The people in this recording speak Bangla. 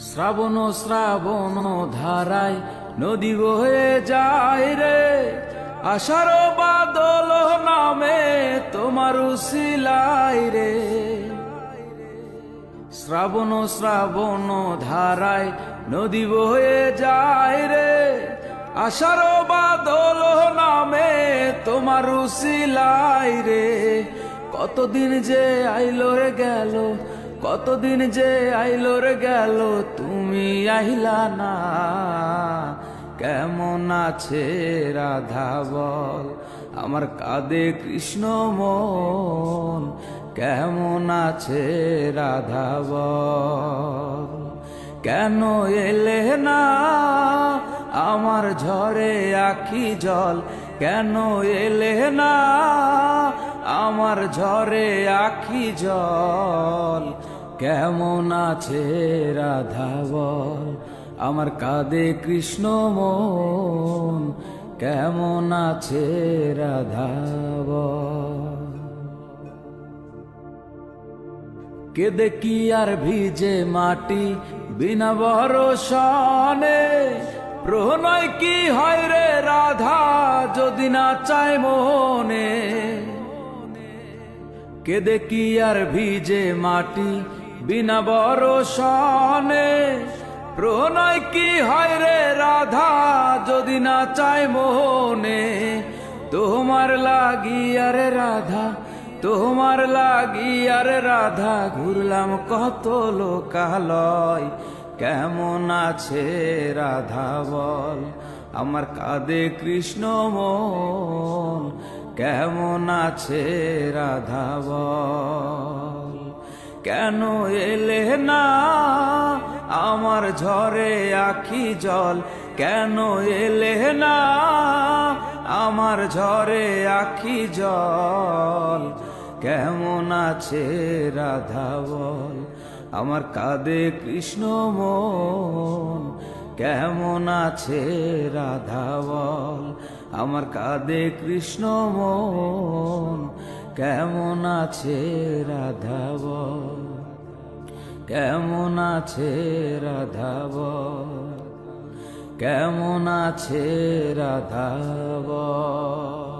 শ্রাবণ শ্রাবণ ধারায় নদী বয়ে যায় রে, আষাঢ় বাদল নামে তোমার উশিলাই রে। শ্রাবণ শ্রাবণ ধারায় নদী বয়ে যায় রে, আষাঢ় বাদল নামে তোমার উশিলাই রে। কতদিন যে আইলো রে গেল, কতদিন যে আইলো রে গেল, তুমি আইলা না। কেমন আছে রাধা বল, আমার কাঁদে কৃষ্ণ মন। কেমন আছে রাধা বল, কেন এলে না আমার ঝরে আখি জল। কেন এলে না আমার ঝরে আখি জল। কেমন আছে রাধা বল, আমার কাঁদে কৃষ্ণ মন। কেমন আছে রাধা বল। কেদে কি আর ভিজে মাটি বিনা বরষণে, প্রণয় কি হয় রে রাধা যদি না চায় মনে। কেদে কি আর ভিজে মাটি বিনা বরষণে, প্রণয় কি হয় রে রাধা যদি না চায় মনে। তোমার লাগিয়া রে রাধা, তোমার লাগিয়া রে রাধা, ঘুরলাম কত লোকালয়। কেমন আছে রাধা বল, আমার কাঁদে কৃষ্ণ মন। কেমন আছে রাধা বল, কেন এলে না আমার ঝরে আখি জল। কেন এলে না আমার ঝরে আখি জল। কেমন আছে রাধা বল, আমার কাঁদে কৃষ্ণ মন। কেমন আছে রাধা বল, আমার কাঁদে কৃষ্ণ মন। কেমন আছে রাধা বল, কেমন আছে রাধা বল, কেমন আছে রাধা বল।